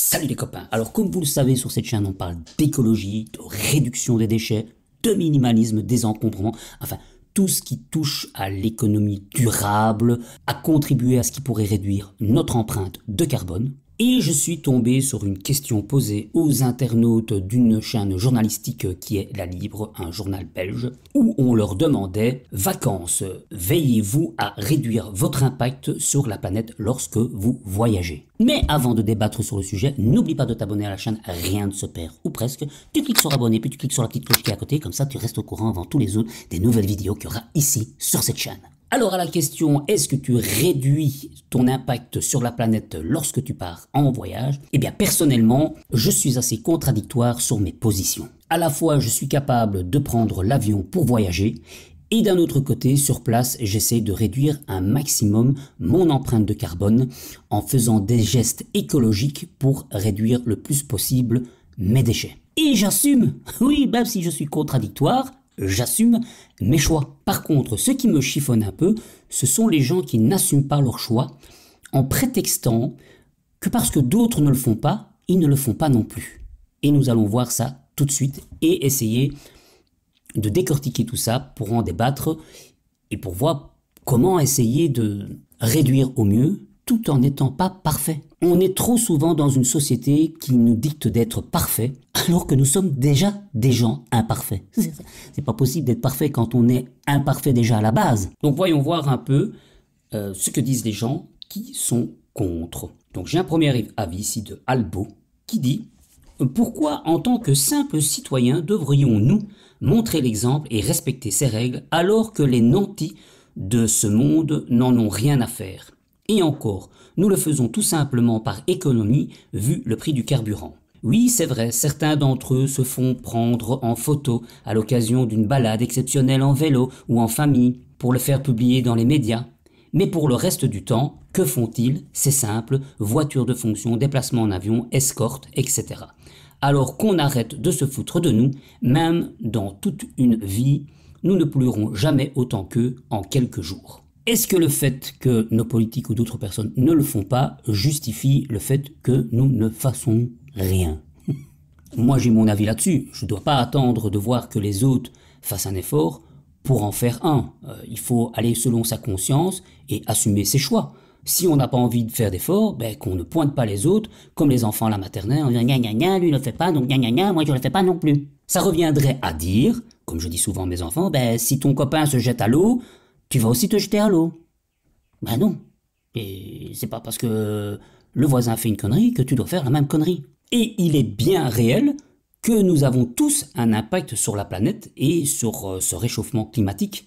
Salut les copains. Alors comme vous le savez, sur cette chaîne on parle d'écologie, de réduction des déchets, de minimalisme, désencombrement, enfin tout ce qui touche à l'économie durable, à contribuer à ce qui pourrait réduire notre empreinte de carbone. Et je suis tombé sur une question posée aux internautes d'une chaîne journalistique qui est La Libre, un journal belge, où on leur demandait « Vacances, veillez-vous à réduire votre impact sur la planète lorsque vous voyagez ?» Mais avant de débattre sur le sujet, n'oublie pas de t'abonner à la chaîne, rien ne se perd, ou presque. Tu cliques sur abonner, puis tu cliques sur la petite cloche qui est à côté, comme ça tu restes au courant avant tous les autres des nouvelles vidéos qu'il y aura ici, sur cette chaîne. Alors à la question, est-ce que tu réduis ton impact sur la planète lorsque tu pars en voyage? Eh bien personnellement, je suis assez contradictoire sur mes positions. À la fois, je suis capable de prendre l'avion pour voyager, et d'un autre côté, sur place, j'essaie de réduire un maximum mon empreinte de carbone en faisant des gestes écologiques pour réduire le plus possible mes déchets. Et j'assume, oui, même si je suis contradictoire, j'assume mes choix. Par contre, ce qui me chiffonne un peu, ce sont les gens qui n'assument pas leurs choix en prétextant que parce que d'autres ne le font pas, ils ne le font pas non plus. Et nous allons voir ça tout de suite et essayer de décortiquer tout ça pour en débattre et pour voir comment essayer de réduire au mieux tout en n'étant pas parfait. On est trop souvent dans une société qui nous dicte d'être parfait alors que nous sommes déjà des gens imparfaits. C'est pas possible d'être parfait quand on est imparfait déjà à la base. Donc voyons voir un peu ce que disent les gens qui sont contre. Donc j'ai un premier avis ici de Albo qui dit « Pourquoi en tant que simples citoyens devrions-nous montrer l'exemple et respecter ces règles alors que les nantis de ce monde n'en ont rien à faire ? Et encore, nous le faisons tout simplement par économie vu le prix du carburant. Oui, c'est vrai, certains d'entre eux se font prendre en photo à l'occasion d'une balade exceptionnelle en vélo ou en famille pour le faire publier dans les médias. Mais pour le reste du temps, que font-ils? C'est simple, voiture de fonction, déplacement en avion, escorte, etc. Alors qu'on arrête de se foutre de nous, même dans toute une vie, nous ne polluerons jamais autant qu'eux en quelques jours. Est-ce que le fait que nos politiques ou d'autres personnes ne le font pas justifie le fait que nous ne fassons rien? Moi j'ai mon avis là-dessus, je ne dois pas attendre de voir que les autres fassent un effort pour en faire un. Il faut aller selon sa conscience et assumer ses choix. Si on n'a pas envie de faire d'efforts, ben, qu'on ne pointe pas les autres, comme les enfants à la maternelle, en disant gna gna gna, lui ne le fait pas, donc gna gna gna, moi je ne le fais pas non plus. Ça reviendrait à dire, comme je dis souvent à mes enfants, ben, si ton copain se jette à l'eau, tu vas aussi te jeter à l'eau. Ben non. Et c'est pas parce que le voisin fait une connerie que tu dois faire la même connerie. Et il est bien réel que nous avons tous un impact sur la planète et sur ce réchauffement climatique,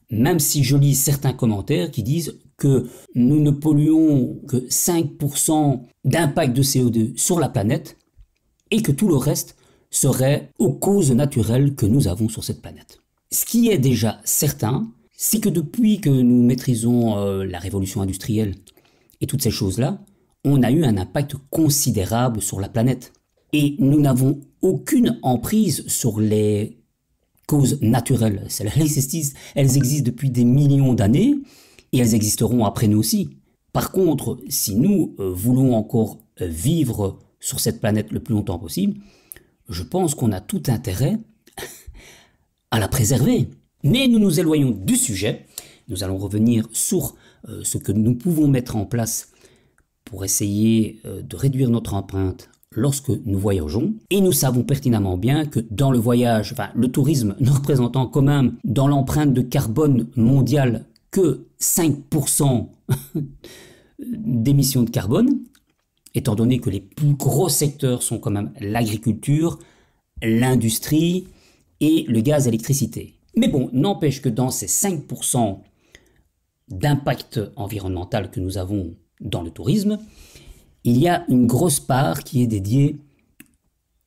même si je lis certains commentaires qui disent que nous ne polluons que 5% d'impact de CO2 sur la planète et que tout le reste serait aux causes naturelles que nous avons sur cette planète. Ce qui est déjà certain, c'est que depuis que nous maîtrisons la révolution industrielle et toutes ces choses-là, on a eu un impact considérable sur la planète. Et nous n'avons aucune emprise sur les causes naturelles. Elles existent depuis des millions d'années et elles existeront après nous aussi. Par contre, si nous voulons encore vivre sur cette planète le plus longtemps possible, je pense qu'on a tout intérêt à la préserver. Mais nous nous éloignons du sujet. Nous allons revenir sur ce que nous pouvons mettre en place pour essayer de réduire notre empreinte lorsque nous voyageons. Et nous savons pertinemment bien que dans le voyage, enfin le tourisme ne représentant quand même dans l'empreinte de carbone mondiale que 5% d'émissions de carbone, étant donné que les plus gros secteurs sont quand même l'agriculture, l'industrie et le gaz électricité. Mais bon, n'empêche que dans ces 5% d'impact environnemental que nous avons dans le tourisme, il y a une grosse part qui est dédiée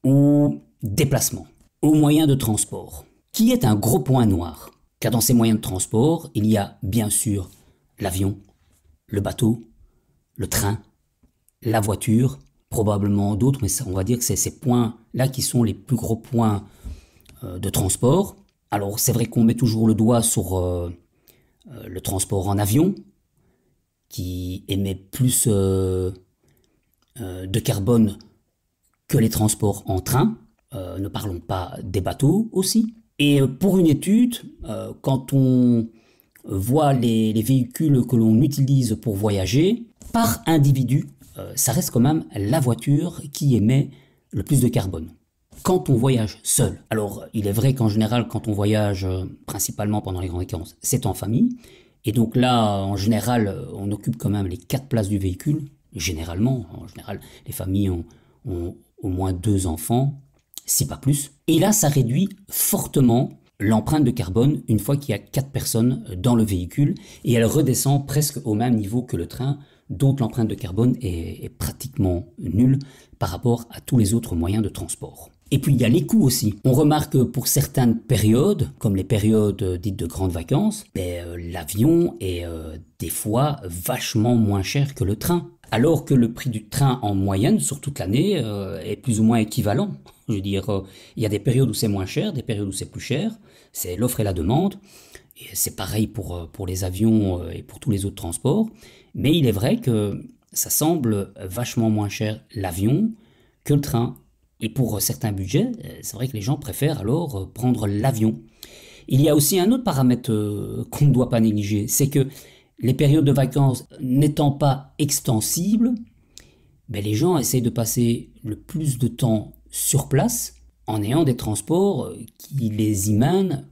au déplacement, aux moyens de transport, qui est un gros point noir. Car dans ces moyens de transport, il y a bien sûr l'avion, le bateau, le train, la voiture, probablement d'autres, mais on va dire que c'est ces points-là qui sont les plus gros points de transport. Alors c'est vrai qu'on met toujours le doigt sur le transport en avion, qui émet plus de carbone que les transports en train. Ne parlons pas des bateaux aussi. Et pour une étude, quand on voit les véhicules que l'on utilise pour voyager, par individu, ça reste quand même la voiture qui émet le plus de carbone. Quand on voyage seul, alors il est vrai qu'en général, quand on voyage principalement pendant les grandes vacances, c'est en famille. Et donc là, en général, on occupe quand même les 4 places du véhicule. Généralement, en général, les familles ont au moins 2 enfants, si pas plus. Et là, ça réduit fortement l'empreinte de carbone une fois qu'il y a 4 personnes dans le véhicule. Et elle redescend presque au même niveau que le train, dont l'empreinte de carbone est pratiquement nulle par rapport à tous les autres moyens de transport. Et puis il y a les coûts aussi. On remarque que pour certaines périodes, comme les périodes dites de grandes vacances, l'avion est des fois vachement moins cher que le train. Alors que le prix du train en moyenne sur toute l'année est plus ou moins équivalent. Je veux dire, il y a des périodes où c'est moins cher, des périodes où c'est plus cher. C'est l'offre et la demande. Et c'est pareil pour les avions et pour tous les autres transports. Mais il est vrai que ça semble vachement moins cher l'avion que le train. Et pour certains budgets, c'est vrai que les gens préfèrent alors prendre l'avion. Il y a aussi un autre paramètre qu'on ne doit pas négliger, c'est que les périodes de vacances n'étant pas extensibles, les gens essayent de passer le plus de temps sur place en ayant des transports qui les y mènent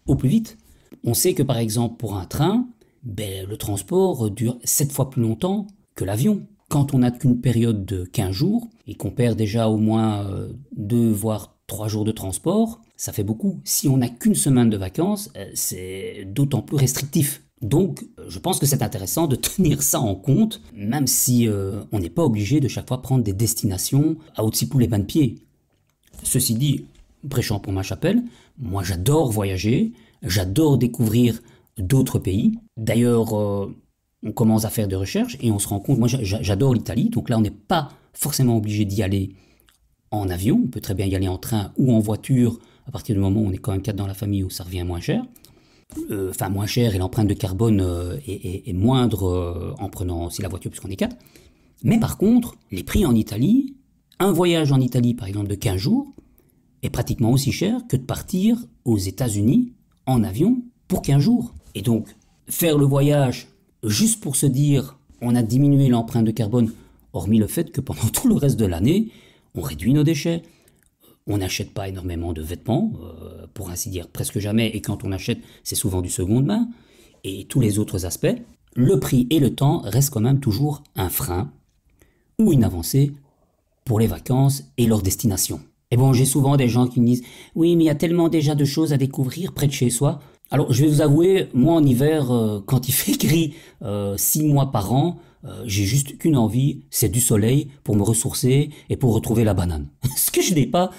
au plus vite. On sait que par exemple pour un train, le transport dure 7 fois plus longtemps que l'avion. Quand on n'a qu'une période de 15 jours et qu'on perd déjà au moins 2 voire 3 jours de transport, ça fait beaucoup. Si on n'a qu'une semaine de vacances, c'est d'autant plus restrictif. Donc, je pense que c'est intéressant de tenir ça en compte, même si on n'est pas obligé de chaque fois prendre des destinations à Haute-Sipoul les bains de pied. Ceci dit, prêchant pour ma chapelle, moi j'adore voyager, j'adore découvrir d'autres pays. D'ailleurs, on commence à faire des recherches et on se rend compte, moi j'adore l'Italie, donc là on n'est pas forcément obligé d'y aller en avion, on peut très bien y aller en train ou en voiture, à partir du moment où on est quand même 4 dans la famille, où ça revient moins cher. Moins cher et l'empreinte de carbone est moindre en prenant aussi la voiture puisqu'on est 4. Mais par contre, les prix en Italie, un voyage en Italie par exemple de 15 jours, est pratiquement aussi cher que de partir aux États-Unis en avion pour 15 jours. Et donc, faire le voyage juste pour se dire on a diminué l'empreinte de carbone, hormis le fait que pendant tout le reste de l'année, on réduit nos déchets. On n'achète pas énormément de vêtements, pour ainsi dire presque jamais, et quand on achète, c'est souvent du seconde main, et tous les autres aspects. Le prix et le temps restent quand même toujours un frein ou une avancée pour les vacances et leur destination. Et bon, j'ai souvent des gens qui me disent « Oui, mais il y a tellement déjà de choses à découvrir près de chez soi. » Alors, je vais vous avouer, moi en hiver, quand il fait gris 6 mois par an, j'ai juste qu'une envie, c'est du soleil pour me ressourcer et pour retrouver la banane. Ce que je n'ai pas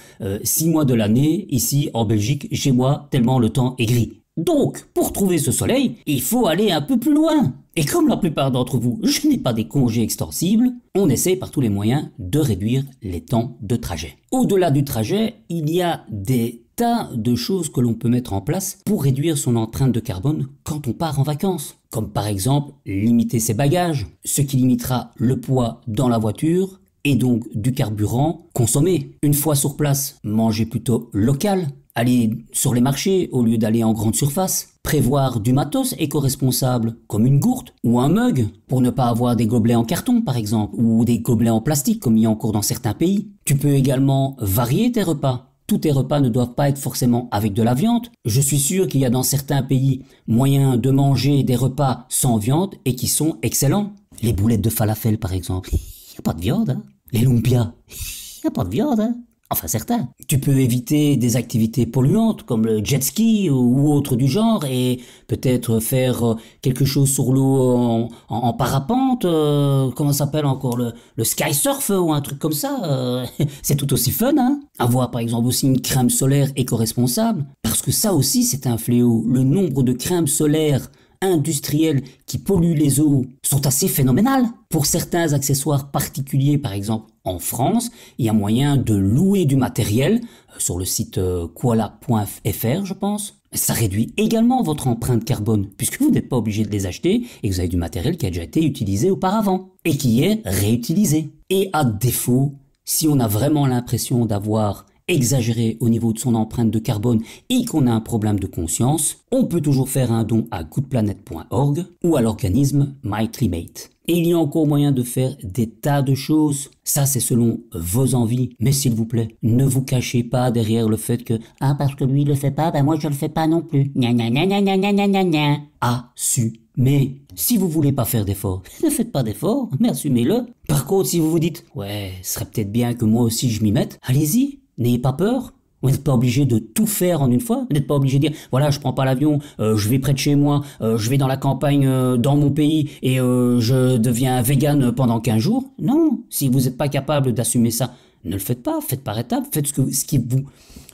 6 mois de l'année ici en Belgique, chez moi, tellement le temps est gris. Donc, pour trouver ce soleil, il faut aller un peu plus loin. Et comme la plupart d'entre vous, je n'ai pas des congés extensibles, on essaie par tous les moyens de réduire les temps de trajet. Au-delà du trajet, il y a des tas de choses que l'on peut mettre en place pour réduire son empreinte de carbone quand on part en vacances. Comme par exemple, limiter ses bagages, ce qui limitera le poids dans la voiture et donc du carburant consommé. Une fois sur place, manger plutôt local. Aller sur les marchés au lieu d'aller en grande surface. Prévoir du matos éco-responsable, comme une gourde ou un mug, pour ne pas avoir des gobelets en carton par exemple, ou des gobelets en plastique comme il y a encore dans certains pays. Tu peux également varier tes repas. Tous tes repas ne doivent pas être forcément avec de la viande. Je suis sûr qu'il y a dans certains pays moyen de manger des repas sans viande et qui sont excellents. Les boulettes de falafel par exemple, il n'y a pas de viande. Hein. Les lumpias, il n'y a pas de viande. Hein. Enfin certains. Tu peux éviter des activités polluantes comme le jet ski ou autre du genre et peut-être faire quelque chose sur l'eau en parapente, comment ça s'appelle encore, le sky surf ou un truc comme ça. C'est tout aussi fun, hein. Avoir par exemple aussi une crème solaire éco-responsable parce que ça aussi c'est un fléau. Le nombre de crèmes solaires industriels qui polluent les eaux sont assez phénoménales. Pour certains accessoires particuliers, par exemple en France, il y a moyen de louer du matériel sur le site koala.fr, je pense. Ça réduit également votre empreinte carbone, puisque vous n'êtes pas obligé de les acheter et que vous avez du matériel qui a déjà été utilisé auparavant et qui est réutilisé. Et à défaut, si on a vraiment l'impression d'avoir exagéré au niveau de son empreinte de carbone et qu'on a un problème de conscience, on peut toujours faire un don à goodplanet.org ou à l'organisme MyClimate. Et il y a encore moyen de faire des tas de choses. Ça, c'est selon vos envies. Mais s'il vous plaît, ne vous cachez pas derrière le fait que « Ah, parce que lui, il le fait pas, ben moi, je le fais pas non plus. » Gna gna gna gna gna gna gna gna gna. Assumez. Si vous voulez pas faire d'efforts, ne faites pas d'efforts, mais assumez-le. Par contre, si vous vous dites « Ouais, ce serait peut-être bien que moi aussi je m'y mette », allez-y, n'ayez pas peur. Vous n'êtes pas obligé de tout faire en une fois. Vous n'êtes pas obligé de dire, voilà, je prends pas l'avion, je vais près de chez moi, je vais dans la campagne, dans mon pays, et je deviens vegan pendant 15 jours. Non, si vous n'êtes pas capable d'assumer ça, ne le faites pas, faites par étapes, faites ce qui vous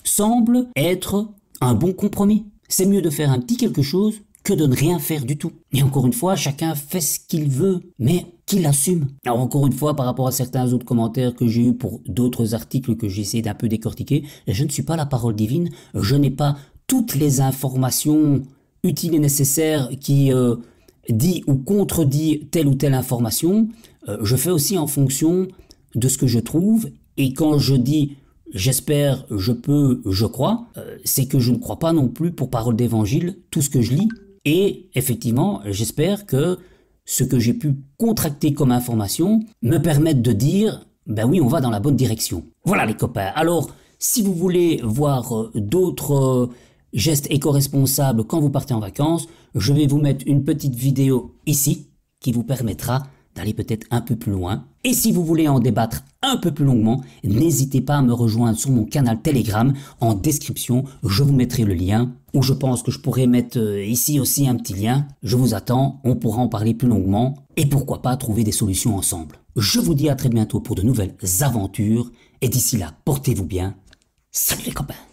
semble être un bon compromis. C'est mieux de faire un petit quelque chose que de ne rien faire du tout. Et encore une fois, chacun fait ce qu'il veut, mais qu'il assume. Alors encore une fois, par rapport à certains autres commentaires que j'ai eus pour d'autres articles que j'ai essayé d'un peu décortiquer, je ne suis pas la parole divine, je n'ai pas toutes les informations utiles et nécessaires qui dit ou contredit telle ou telle information. Je fais aussi en fonction de ce que je trouve, et quand je dis j'espère, je peux, je crois, c'est que je ne crois pas non plus pour parole d'évangile tout ce que je lis. Et effectivement, j'espère que ce que j'ai pu contracter comme information me permette de dire, ben oui, on va dans la bonne direction. Voilà les copains. Alors, si vous voulez voir d'autres gestes éco-responsables quand vous partez en vacances, je vais vous mettre une petite vidéo ici qui vous permettra d'aller peut-être un peu plus loin. Et si vous voulez en débattre un peu plus longuement, n'hésitez pas à me rejoindre sur mon canal Telegram. En description, je vous mettrai le lien, ou je pense que je pourrais mettre ici aussi un petit lien. Je vous attends, on pourra en parler plus longuement, et pourquoi pas trouver des solutions ensemble. Je vous dis à très bientôt pour de nouvelles aventures, et d'ici là, portez-vous bien. Salut les copains!